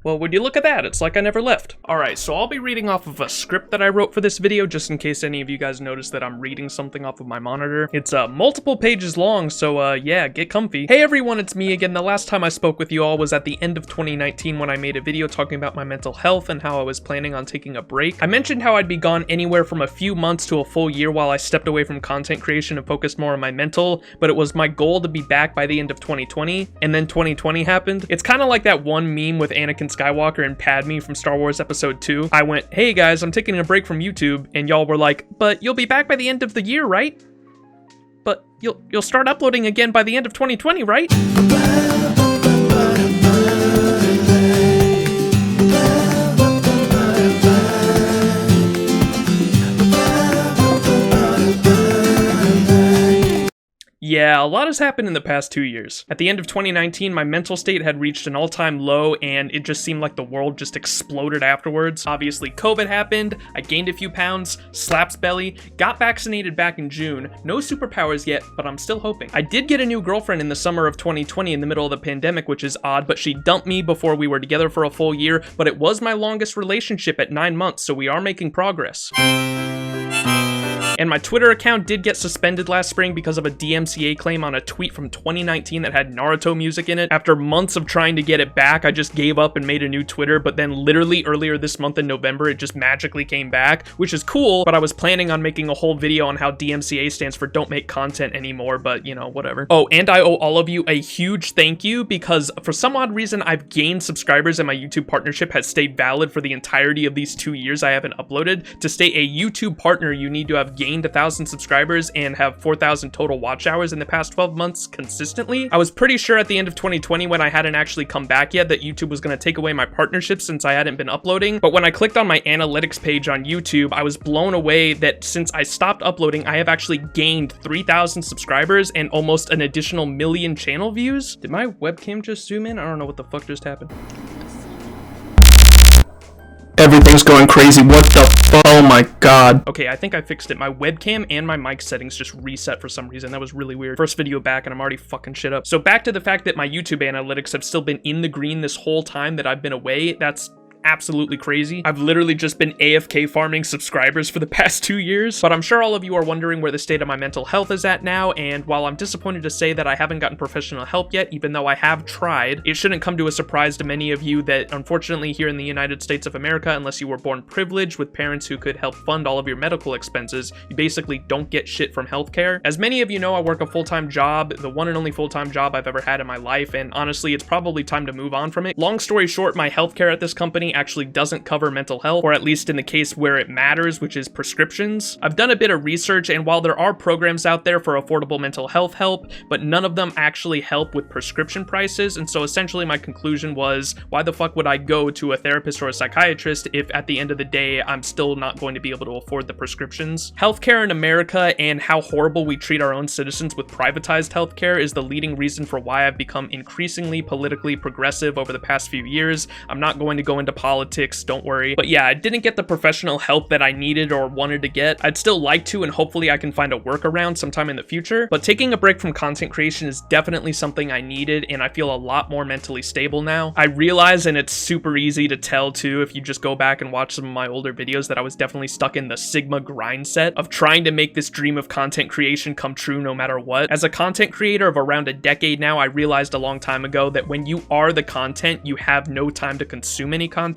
Well, would you look at that? It's like I never left. Alright, so I'll be reading off of a script that I wrote for this video, just in case any of you guys notice that I'm reading something off of my monitor. It's multiple pages long, so yeah, get comfy. Hey everyone, it's me again. The last time I spoke with you all was at the end of 2019 when I made a video talking about my mental health and how I was planning on taking a break. I mentioned how I'd be gone anywhere from a few months to a full year while I stepped away from content creation and focused more on my mental, but it was my goal to be back by the end of 2020, and then 2020 happened. It's kind of like that one meme with Anakin Skywalker and Padme from Star Wars Episode 2. I went, hey guys, I'm taking a break from YouTube, and y'all were like, but you'll be back by the end of the year, right? But you'll start uploading again by the end of 2020, right? Yeah, a lot has happened in the past 2 years. At the end of 2019, my mental state had reached an all-time low, and it just seemed like the world just exploded afterwards. Obviously, COVID happened, I gained a few pounds, slaps belly, got vaccinated back in June, no superpowers yet, but I'm still hoping. I did get a new girlfriend in the summer of 2020 in the middle of the pandemic, which is odd, but she dumped me before we were together for a full year, but it was my longest relationship at 9 months, so we are making progress. And my Twitter account did get suspended last spring because of a DMCA claim on a tweet from 2019 that had Naruto music in it. After months of trying to get it back, I just gave up and made a new Twitter, but then literally earlier this month in November, it just magically came back, which is cool, but I was planning on making a whole video on how DMCA stands for don't make content anymore, but you know, whatever. Oh, and I owe all of you a huge thank you because for some odd reason, I've gained subscribers and my YouTube partnership has stayed valid for the entirety of these 2 years I haven't uploaded. To stay a YouTube partner, you need to have gained 1,000 subscribers and have 4,000 total watch hours in the past 12 months consistently. I was pretty sure at the end of 2020 when I hadn't actually come back yet that YouTube was going to take away my partnership since I hadn't been uploading, but when I clicked on my analytics page on YouTube, I was blown away that since I stopped uploading, I have actually gained 3,000 subscribers and almost an additional 1 million channel views. Did my webcam just zoom in? I don't know what the fuck just happened. Everything's going crazy. What the fuck? Oh my god. Okay, I think I fixed it. My webcam and my mic settings just reset for some reason. That was really weird. First video back and I'm already fucking shit up. So back to the fact that my YouTube analytics have still been in the green this whole time that I've been away. That's absolutely crazy. I've literally just been AFK farming subscribers for the past 2 years, but I'm sure all of you are wondering where the state of my mental health is at now, and while I'm disappointed to say that I haven't gotten professional help yet, even though I have tried, it shouldn't come to a surprise to many of you that unfortunately here in the United States of America, unless you were born privileged with parents who could help fund all of your medical expenses, you basically don't get shit from healthcare. As many of you know, I work a full-time job, the one and only full-time job I've ever had in my life, and honestly, it's probably time to move on from it. Long story short, my healthcare at this company actually doesn't cover mental health, or at least in the case where it matters, which is prescriptions. I've done a bit of research, and while there are programs out there for affordable mental health help, but none of them actually help with prescription prices, and so essentially my conclusion was, why the fuck would I go to a therapist or a psychiatrist if at the end of the day, I'm still not going to be able to afford the prescriptions? Healthcare in America and how horrible we treat our own citizens with privatized healthcare is the leading reason for why I've become increasingly politically progressive over the past few years. I'm not going to go into politics, don't worry. But yeah, I didn't get the professional help that I needed or wanted to get. I'd still like to, and hopefully I can find a workaround sometime in the future, but taking a break from content creation is definitely something I needed, and I feel a lot more mentally stable now. I realize, and it's super easy to tell too if you just go back and watch some of my older videos, that I was definitely stuck in the Sigma grind set of trying to make this dream of content creation come true no matter what. As a content creator of around a decade now, I realized a long time ago that when you are the content, you have no time to consume any content,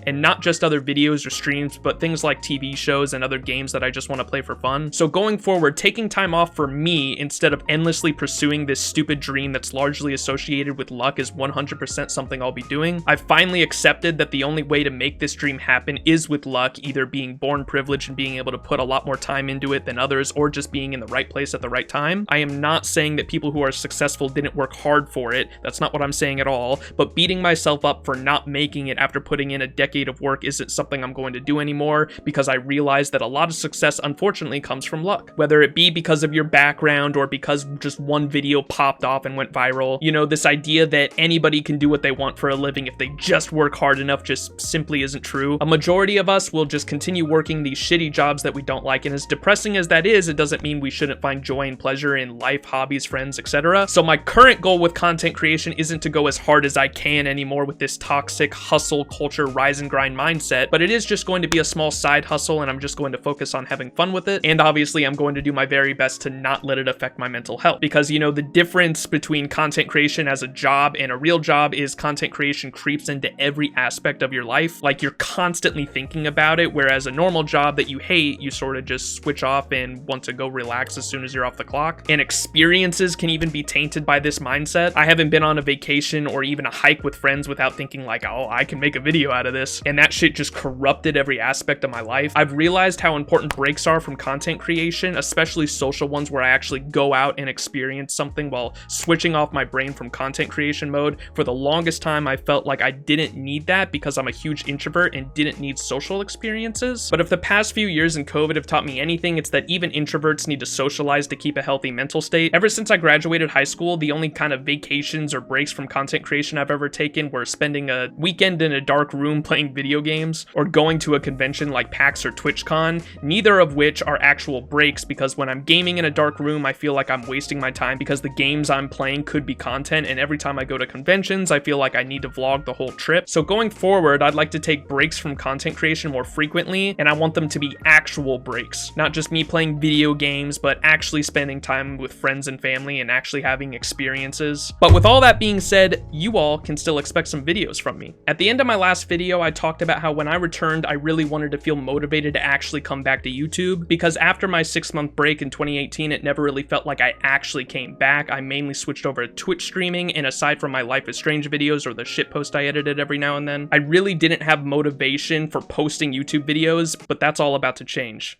and not just other videos or streams, but things like TV shows and other games that I just want to play for fun. So going forward, taking time off for me instead of endlessly pursuing this stupid dream that's largely associated with luck is 100% something I'll be doing. I've finally accepted that the only way to make this dream happen is with luck, either being born privileged and being able to put a lot more time into it than others, or just being in the right place at the right time. I am not saying that people who are successful didn't work hard for it. That's not what I'm saying at all, but beating myself up for not making it after putting putting in a decade of work isn't something I'm going to do anymore, because I realize that a lot of success unfortunately comes from luck. Whether it be because of your background or because just one video popped off and went viral. You know, this idea that anybody can do what they want for a living if they just work hard enough just simply isn't true. A majority of us will just continue working these shitty jobs that we don't like, and as depressing as that is, it doesn't mean we shouldn't find joy and pleasure in life, hobbies, friends, etc. So my current goal with content creation isn't to go as hard as I can anymore with this toxic hustle culture rise and grind mindset, but it is just going to be a small side hustle, and I'm just going to focus on having fun with it. And obviously I'm going to do my very best to not let it affect my mental health, because you know, the difference between content creation as a job and a real job is content creation creeps into every aspect of your life. Like, you're constantly thinking about it, whereas a normal job that you hate, you sort of just switch off and want to go relax as soon as you're off the clock. And experiences can even be tainted by this mindset. I haven't been on a vacation or even a hike with friends without thinking like, oh, I can make a video out of this. And that shit just corrupted every aspect of my life. I've realized how important breaks are from content creation, especially social ones where I actually go out and experience something while switching off my brain from content creation mode. For the longest time, I felt like I didn't need that because I'm a huge introvert and didn't need social experiences. But if the past few years in COVID have taught me anything, it's that even introverts need to socialize to keep a healthy mental state. Ever since I graduated high school, the only kind of vacations or breaks from content creation I've ever taken were spending a weekend in a dark room playing video games, or going to a convention like PAX or TwitchCon, neither of which are actual breaks, because when I'm gaming in a dark room, I feel like I'm wasting my time because the games I'm playing could be content, and every time I go to conventions, I feel like I need to vlog the whole trip. So going forward, I'd like to take breaks from content creation more frequently, and I want them to be actual breaks. Not just me playing video games, but actually spending time with friends and family and actually having experiences. But with all that being said, you all can still expect some videos from me. At the end of my last video, I talked about how when I returned, I really wanted to feel motivated to actually come back to YouTube, because after my 6-month break in 2018, it never really felt like I actually came back. I mainly switched over to Twitch streaming, and aside from my Life is Strange videos or the shitpost I edited every now and then, I really didn't have motivation for posting YouTube videos, but that's all about to change.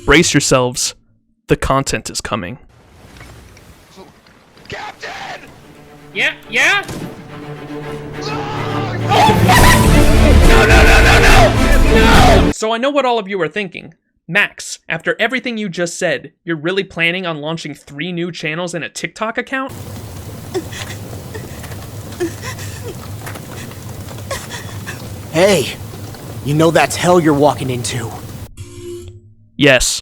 Brace yourselves. The content is coming. Captain! Yeah? No! So I know what all of you are thinking. Max, after everything you just said, you're really planning on launching 3 new channels and a TikTok account? Hey, you know that's hell you're walking into. Yes.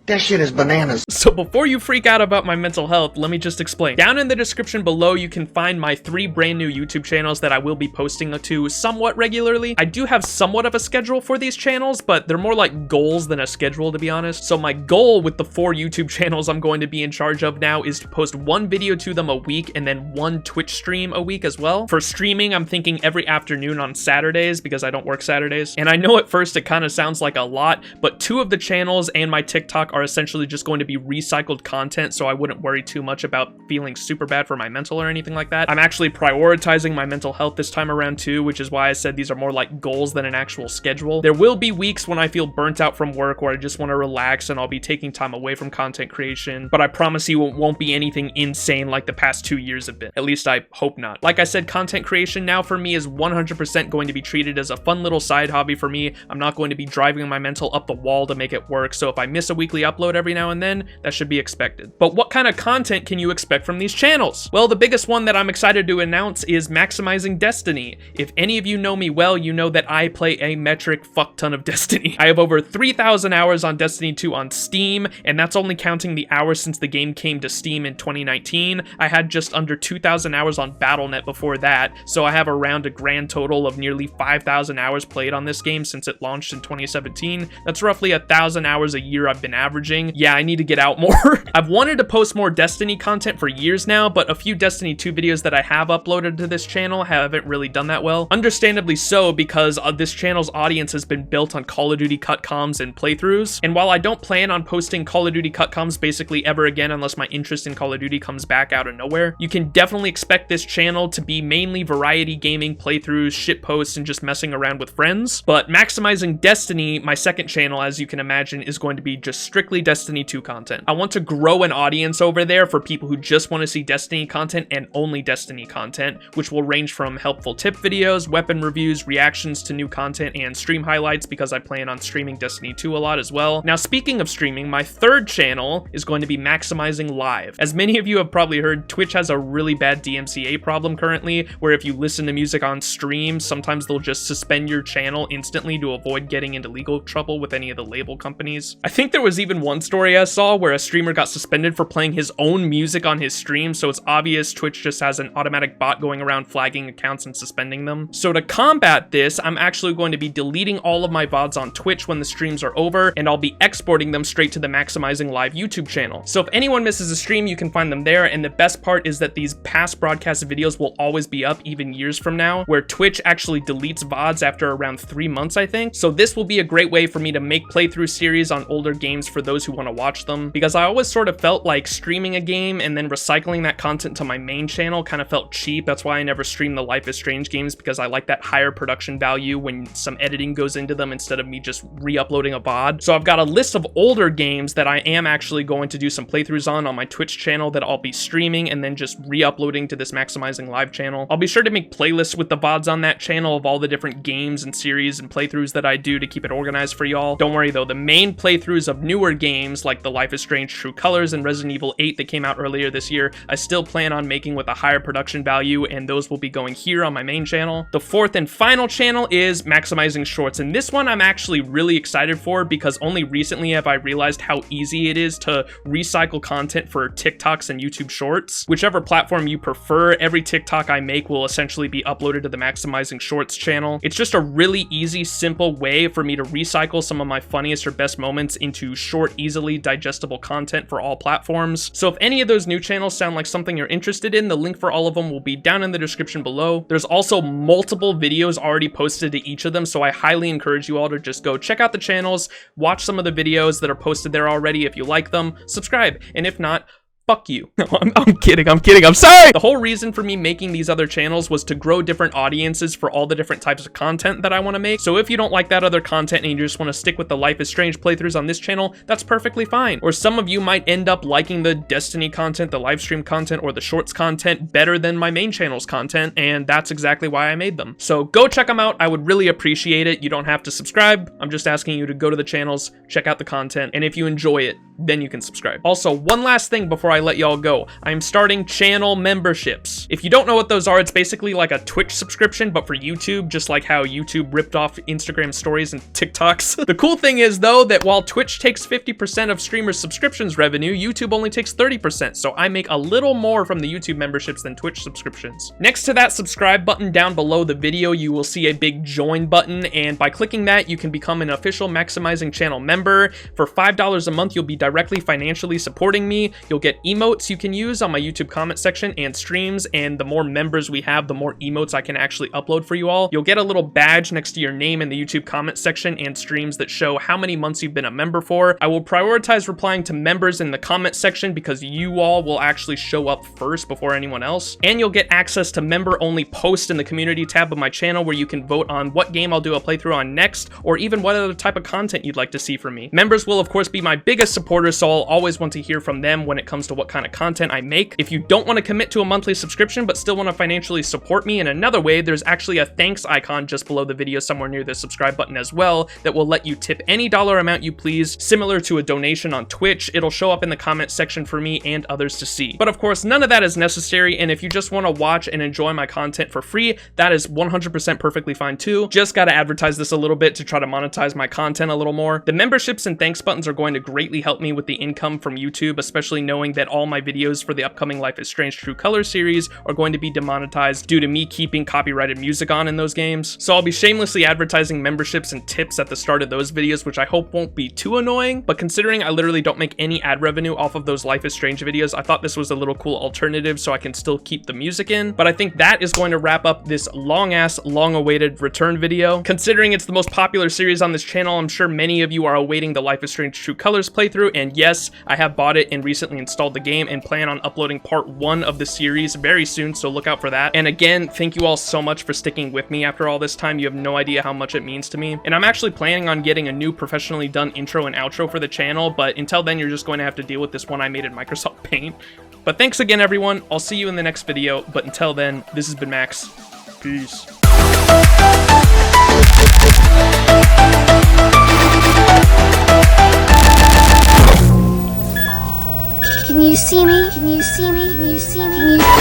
That shit is bananas. So before you freak out about my mental health, let me just explain. Down in the description below, you can find my 3 brand new YouTube channels that I will be posting to somewhat regularly. I do have somewhat of a schedule for these channels, but they're more like goals than a schedule, to be honest. So my goal with the 4 YouTube channels I'm going to be in charge of now is to post 1 video to them a week and then 1 Twitch stream a week as well. For streaming, I'm thinking every afternoon on Saturdays because I don't work Saturdays. And I know at first it kind of sounds like a lot, but 2 of the channels and my TikTok are essentially just going to be recycled content, so I wouldn't worry too much about feeling super bad for my mental or anything like that. I'm actually prioritizing my mental health this time around too, which is why I said these are more like goals than an actual schedule. There will be weeks when I feel burnt out from work where I just want to relax and I'll be taking time away from content creation, but I promise you it won't be anything insane like the past 2 years have been. At least I hope not. Like I said, content creation now for me is 100% going to be treated as a fun little side hobby for me. I'm not going to be driving my mental up the wall to make it work, so if I miss a weekly upload every now and then, that should be expected. But what kind of content can you expect from these channels? Well, the biggest one that I'm excited to announce is Maximizing Destiny. If any of you know me well, you know that I play a metric fuck ton of Destiny. I have over 3,000 hours on Destiny 2 on Steam, and that's only counting the hours since the game came to Steam in 2019. I had just under 2,000 hours on Battle.net before that, so I have around a grand total of nearly 5,000 hours played on this game since it launched in 2017. That's roughly 1,000 hours a year I've been averaging. Yeah, I need to get out more. I've wanted to post more Destiny content for years now, but a few Destiny 2 videos that I have uploaded to this channel haven't really done that well. Understandably so, because this channel's audience has been built on Call of Duty cutcoms and playthroughs, and while I don't plan on posting Call of Duty cutcoms basically ever again unless my interest in Call of Duty comes back out of nowhere, you can definitely expect this channel to be mainly variety gaming, playthroughs, shitposts, and just messing around with friends. But Maximizing Destiny, my second channel, as you can imagine, is going to be just strictly strictly Destiny 2 content. I want to grow an audience over there for people who just want to see Destiny content and only Destiny content, which will range from helpful tip videos, weapon reviews, reactions to new content, and stream highlights because I plan on streaming Destiny 2 a lot as well. Now, speaking of streaming, my third channel is going to be Maximizing Live. As many of you have probably heard, Twitch has a really bad DMCA problem currently, where if you listen to music on stream, sometimes they'll just suspend your channel instantly to avoid getting into legal trouble with any of the label companies. I think there was even one story I saw where a streamer got suspended for playing his own music on his stream, so it's obvious Twitch just has an automatic bot going around flagging accounts and suspending them. So to combat this, I'm actually going to be deleting all of my VODs on Twitch when the streams are over, and I'll be exporting them straight to the Maximizing Live YouTube channel. So if anyone misses a stream, you can find them there, and the best part is that these past broadcast videos will always be up even years from now, where Twitch actually deletes VODs after around 3 months, I think. So this will be a great way for me to make playthrough series on older games for those who want to watch them, because I always sort of felt like streaming a game and then recycling that content to my main channel kind of felt cheap. That's why I never stream the Life is Strange games, because I like that higher production value when some editing goes into them instead of me just re-uploading a VOD. So I've got a list of older games that I am actually going to do some playthroughs on my Twitch channel that I'll be streaming and then just re-uploading to this Maximizing Live channel. I'll be sure to make playlists with the VODs on that channel of all the different games and series and playthroughs that I do to keep it organized for y'all. Don't worry though, the main playthroughs of newer games like the Life is Strange True Colors and Resident Evil 8 that came out earlier this year, I still plan on making with a higher production value, and those will be going here on my main channel. The fourth and final channel is Maximizing Shorts, and this one I'm actually really excited for because only recently have I realized how easy it is to recycle content for TikToks and YouTube Shorts. Whichever platform you prefer, every TikTok I make will essentially be uploaded to the Maximizing Shorts channel. It's just a really easy, simple way for me to recycle some of my funniest or best moments into short, easily digestible content for all platforms. So if any of those new channels sound like something you're interested in, the link for all of them will be down in the description below. There's also multiple videos already posted to each of them, so I highly encourage you all to just go check out the channels, watch some of the videos that are posted there already if you like them, subscribe, and if not, fuck you. No, I'm kidding, I'm sorry! The whole reason for me making these other channels was to grow different audiences for all the different types of content that I want to make. So if you don't like that other content and you just want to stick with the Life is Strange playthroughs on this channel, that's perfectly fine. Or some of you might end up liking the Destiny content, the live stream content, or the shorts content better than my main channel's content, and that's exactly why I made them. So go check them out, I would really appreciate it. You don't have to subscribe, I'm just asking you to go to the channels, check out the content, and if you enjoy it, then you can subscribe. Also, one last thing before I let y'all go. I'm starting channel memberships. If you don't know what those are, it's basically like a Twitch subscription, but for YouTube, just like how YouTube ripped off Instagram stories and TikToks. The cool thing is though, that while Twitch takes 50% of streamers' subscriptions revenue, YouTube only takes 30%, so I make a little more from the YouTube memberships than Twitch subscriptions. Next to that subscribe button down below the video, you will see a big join button, and by clicking that, you can become an official Maximizing channel member. For $5 a month, you'll be directly financially supporting me. You'll get emotes you can use on my YouTube comment section and streams, and the more members we have, the more emotes I can actually upload for you all. You'll get a little badge next to your name in the YouTube comment section and streams that show how many months you've been a member for. I will prioritize replying to members in the comment section because you all will actually show up first before anyone else. And you'll get access to member-only posts in the community tab of my channel where you can vote on what game I'll do a playthrough on next, or even what other type of content you'd like to see from me. Members will of course be my biggest supporters, so I'll always want to hear from them when it comes to what kind of content I make. If you don't want to commit to a monthly subscription but still want to financially support me in another way, there's actually a thanks icon just below the video somewhere near the subscribe button as well that will let you tip any dollar amount you please, similar to a donation on Twitch. It'll show up in the comment section for me and others to see. But of course, none of that is necessary, and if you just want to watch and enjoy my content for free, that is 100% perfectly fine too. Just gotta advertise this a little bit to try to monetize my content a little more. The memberships and thanks buttons are going to greatly help me with the income from YouTube, especially knowing that all my videos for the upcoming Life is Strange True Colors series are going to be demonetized due to me keeping copyrighted music on in those games. So I'll be shamelessly advertising memberships and tips at the start of those videos, which I hope won't be too annoying, but considering I literally don't make any ad revenue off of those Life is Strange videos, I thought this was a little cool alternative so I can still keep the music in. But I think that is going to wrap up this long-ass, long-awaited return video. Considering it's the most popular series on this channel, I'm sure many of you are awaiting the Life is Strange True Colors playthrough, and yes, I have bought it and recently installed installed the game and plan on uploading part 1 of the series very soon, so look out for that. And again, thank you all so much for sticking with me after all this time. You have no idea how much it means to me. And I'm actually planning on getting a new professionally done intro and outro for the channel, but until then, you're just going to have to deal with this one I made in Microsoft Paint. But thanks again, everyone. I'll see you in the next video, but until then, this has been Max. Peace. Can you see me? Can you see me? Can you see me? Can you